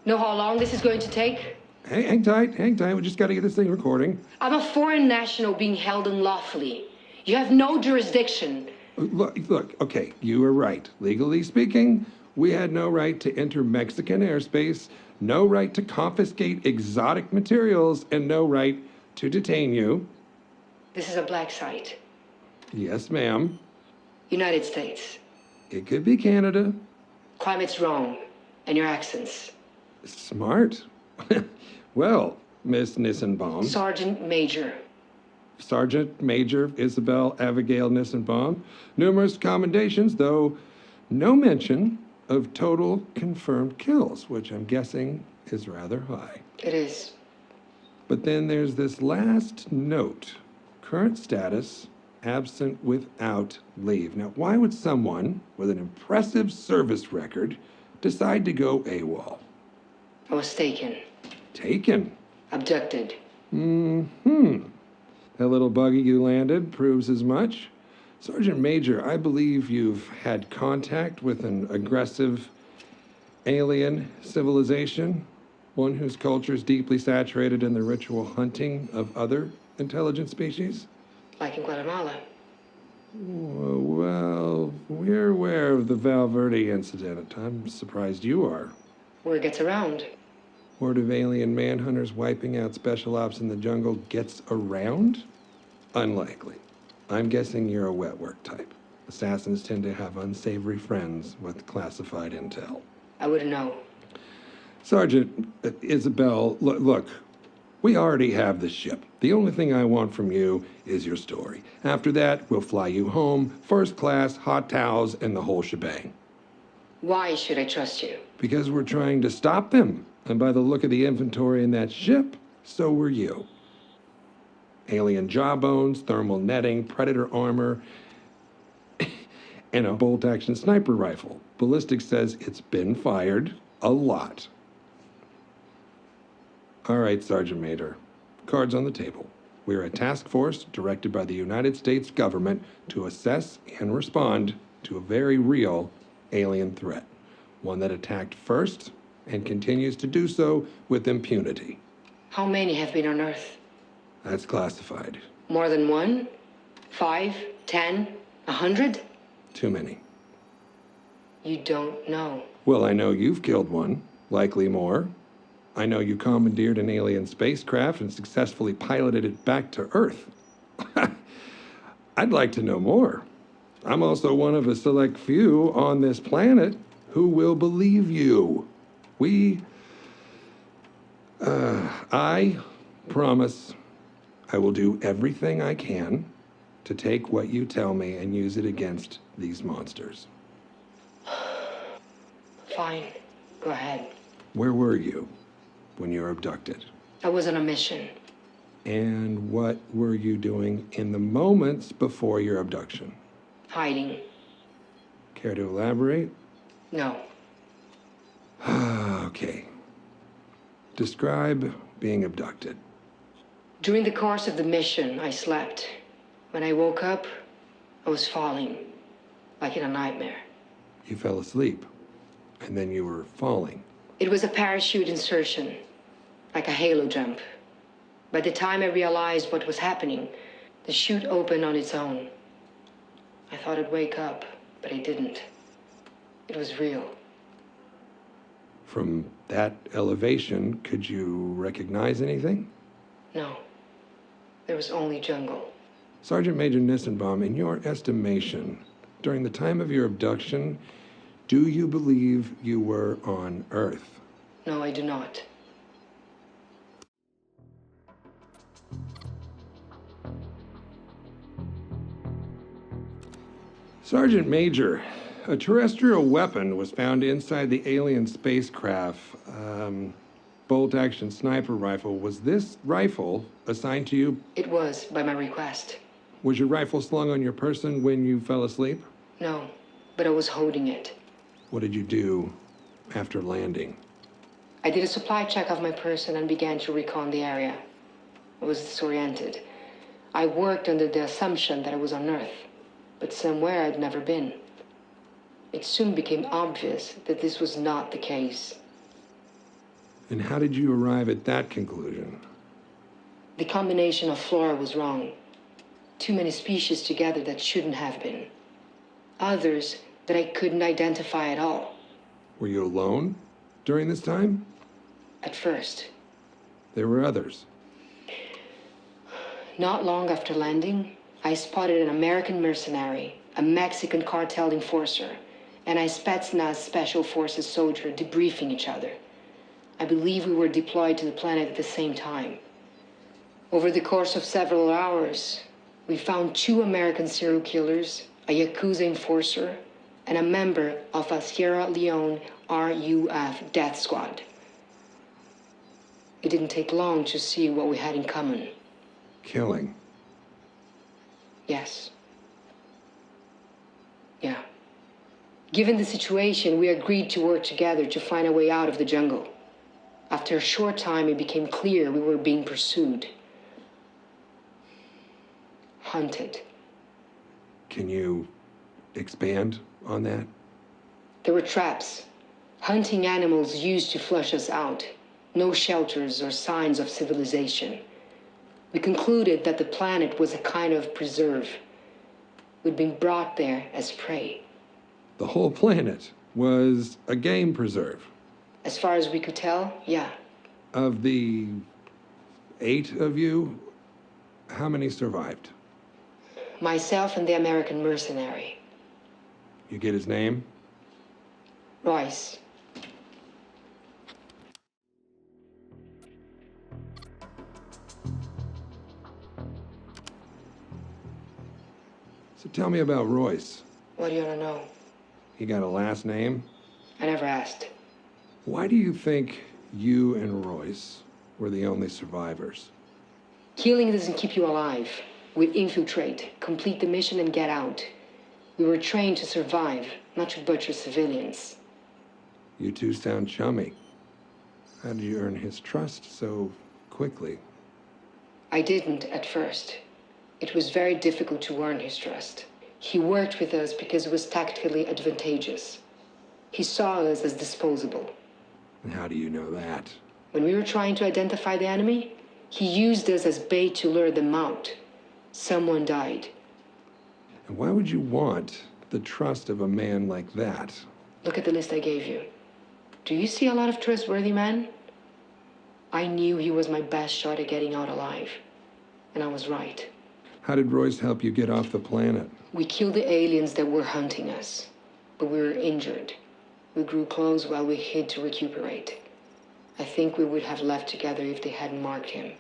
Know how long this is going to take? Hey, hang tight, hang tight. We just got to get this thing recording. I'm a foreign national being held unlawfully. You have no jurisdiction. Look, okay, you were right. Legally speaking, we had no right to enter Mexican airspace, no right to confiscate exotic materials, and no right to detain you. This is a black site. Yes, ma'am. United States. It could be Canada. Climate's wrong. And your accents. Smart. Well, Miss Nissenbaum. Sergeant Major. Sergeant Major Isabelle Abigail Nissenbaum. Numerous commendations, though no mention of total confirmed kills, which I'm guessing is rather high. It is. But then there's this last note. Current status, absent without leave. Now, why would someone with an impressive service record decide to go AWOL? I was taken. Taken? Abducted. That little buggy you landed proves as much. Sergeant Major, I believe you've had contact with an aggressive alien civilization, one whose culture is deeply saturated in the ritual hunting of other intelligent species? Like in Guatemala. Well, we're aware of the Valverde incident. I'm surprised you are. Word gets around. Word of alien manhunters wiping out special ops in the jungle gets around? Unlikely. I'm guessing you're a wet work type. Assassins tend to have unsavory friends with classified intel. I wouldn't know. Sergeant, Isabelle, look, we already have the ship. The only thing I want from you is your story. After that, we'll fly you home, first class, hot towels, and the whole shebang. Why should I trust you? Because we're trying to stop them. And by the look of the inventory in that ship, so were you. Alien jawbones, thermal netting, predator armor, and a bolt-action sniper rifle. Ballistics says it's been fired a lot. All right, Sergeant Major. Cards on the table. We're a task force directed by the United States government to assess and respond to a very real alien threat. One that attacked first and continues to do so with impunity. How many have been on Earth? That's classified. More than one? 5, 10, 100? Too many. You don't know. Well, I know you've killed one, likely more. I know you commandeered an alien spacecraft and successfully piloted it back to Earth. I'd like to know more. I'm also one of a select few on this planet who will believe you. I promise I will do everything I can to take what you tell me and use it against these monsters. Fine. Go ahead. Where were you when you were abducted? I was on a mission. And what were you doing in the moments before your abduction? Hiding. Care to elaborate? No. Okay. Describe being abducted. During the course of the mission, I slept. When I woke up, I was falling, like in a nightmare. You fell asleep, and then you were falling. It was a parachute insertion, like a halo jump. By the time I realized what was happening, the chute opened on its own. I thought I'd wake up, but I didn't. It was real. From that elevation, could you recognize anything? No. There was only jungle. Sergeant Major Nissenbaum, in your estimation, during the time of your abduction, do you believe you were on Earth? No, I do not. Sergeant Major, a terrestrial weapon was found inside the alien spacecraft. Bolt-action sniper rifle. Was this rifle assigned to you? It was, by my request. Was your rifle slung on your person when you fell asleep? No, but I was holding it. What did you do after landing? I did a supply check of my person and began to recon the area. I was disoriented. I worked under the assumption that I was on Earth, but somewhere I'd never been. It soon became obvious that this was not the case. And how did you arrive at that conclusion? The combination of flora was wrong. Too many species together that shouldn't have been. Others that I couldn't identify at all. Were you alone during this time? At first. There were others. Not long after landing, I spotted an American mercenary, a Mexican cartel enforcer, and a Spetsnaz Special Forces soldier debriefing each other. I believe we were deployed to the planet at the same time. Over the course of several hours, we found 2 American serial killers, a Yakuza enforcer, and a member of a Sierra Leone RUF death squad. It didn't take long to see what we had in common. Killing. Yes. Yeah. Given the situation, we agreed to work together to find a way out of the jungle. After a short time, it became clear we were being pursued. Hunted. Can you expand on that? There were traps. Hunting animals used to flush us out. No shelters or signs of civilization. We concluded that the planet was a kind of preserve. We'd been brought there as prey. The whole planet was a game preserve. As far as we could tell, yeah. Of the 8 of you, how many survived? Myself and the American mercenary. You get his name? Royce. So tell me about Royce. What do you want to know? He got a last name? I never asked. Why do you think you and Royce were the only survivors? Killing doesn't keep you alive. We'd infiltrate, complete the mission, and get out. We were trained to survive, not to butcher civilians. You two sound chummy. How did you earn his trust so quickly? I didn't at first. It was very difficult to earn his trust. He worked with us because it was tactically advantageous. He saw us as disposable. And how do you know that? When we were trying to identify the enemy, he used us as bait to lure them out. Someone died. And why would you want the trust of a man like that? Look at the list I gave you. Do you see a lot of trustworthy men? I knew he was my best shot at getting out alive. And I was right. How did Royce help you get off the planet? We killed the aliens that were hunting us, but we were injured. We grew close while we hid to recuperate. I think we would have left together if they hadn't marked him.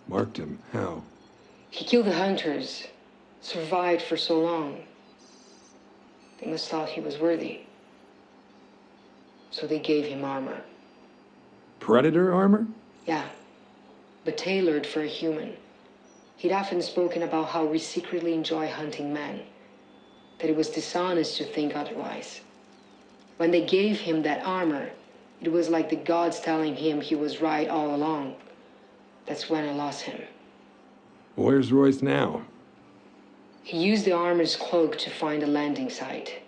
Marked him? How? He killed the hunters, survived for so long. They must thought he was worthy. So they gave him armor. Predator armor? Yeah, but tailored for a human. He'd often spoken about how we secretly enjoy hunting men, that it was dishonest to think otherwise. When they gave him that armor, it was like the gods telling him he was right all along. That's when I lost him. Where's Royce now? He used the armor's cloak to find a landing site.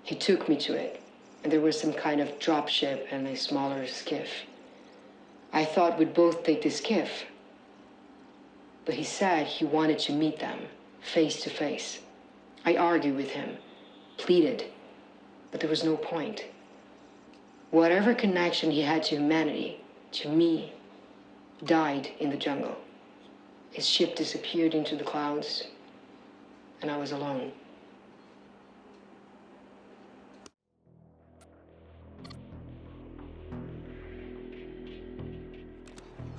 He took me to it, and there was some kind of dropship and a smaller skiff. I thought we'd both take the skiff, but he said he wanted to meet them, face to face. I argued with him, pleaded, but there was no point. Whatever connection he had to humanity, to me, died in the jungle. His ship disappeared into the clouds, and I was alone.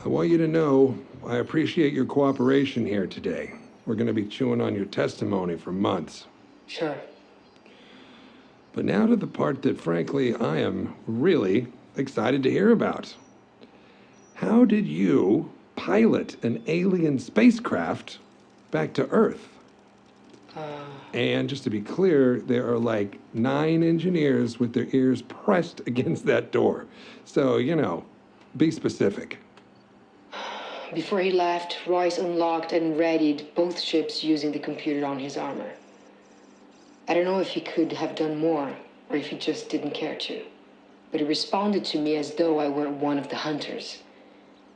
I want you to know I appreciate your cooperation here today. We're going to be chewing on your testimony for months. Sure. But now to the part that, frankly, I am really excited to hear about. How did you pilot an alien spacecraft back to Earth? And just to be clear, there are like 9 engineers with their ears pressed against that door. So, be specific. Before he left, Royce unlocked and readied both ships using the computer on his armor. I don't know if he could have done more, or if he just didn't care to. but it responded to me as though I were one of the hunters.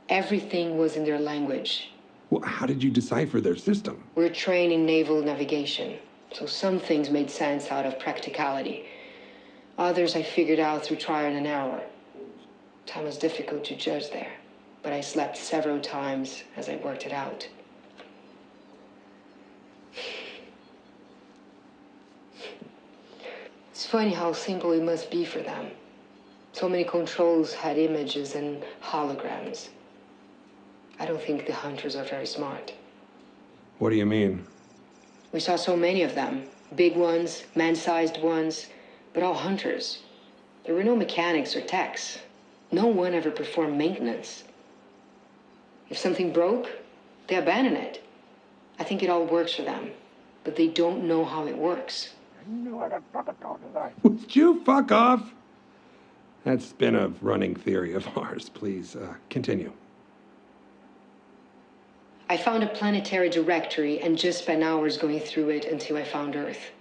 Everything was in their language. Well, how did you decipher their system? We're trained in naval navigation, so some things made sense out of practicality. Others I figured out through trial and error. Time was difficult to judge there, but I slept several times as I worked it out. It's funny how simple it must be for them. So many controls had images and holograms. I don't think the hunters are very smart. What do you mean? We saw so many of them. Big ones, man-sized ones, but all hunters. There were no mechanics or techs. No one ever performed maintenance. If something broke, they abandon it. I think it all works for them, but they don't know how it works. Would you fuck off? That's been a running theory of ours. Please, continue. I found a planetary directory and just spent hours going through it until I found Earth.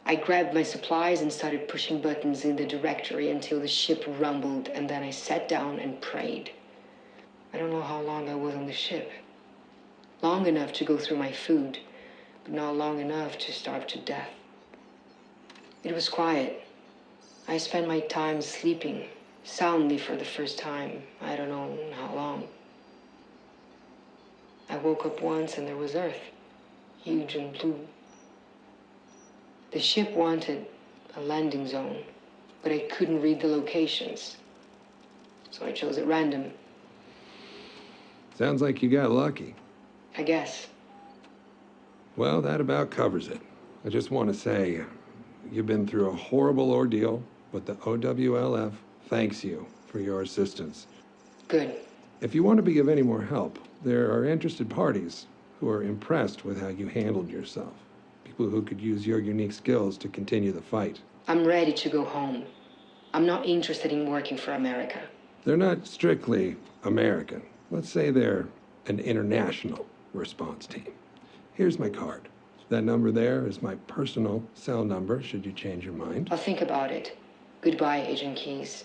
I grabbed my supplies and started pushing buttons in the directory until the ship rumbled, and then I sat down and prayed. I don't know how long I was on the ship. Long enough to go through my food, but not long enough to starve to death. It was quiet. I spent my time sleeping, soundly for the first time. I don't know how long. I woke up once and there was Earth, huge and blue. The ship wanted a landing zone, but I couldn't read the locations. So I chose at random. Sounds like you got lucky. I guess. Well, that about covers it. I just want to say, you've been through a horrible ordeal, but the OWLF thanks you for your assistance. Good. If you want to be of any more help, there are interested parties who are impressed with how you handled yourself. People who could use your unique skills to continue the fight. I'm ready to go home. I'm not interested in working for America. They're not strictly American. Let's say they're an international response team. Here's my card. That number there is my personal cell number, should you change your mind. I'll think about it. Goodbye, Agent Keys.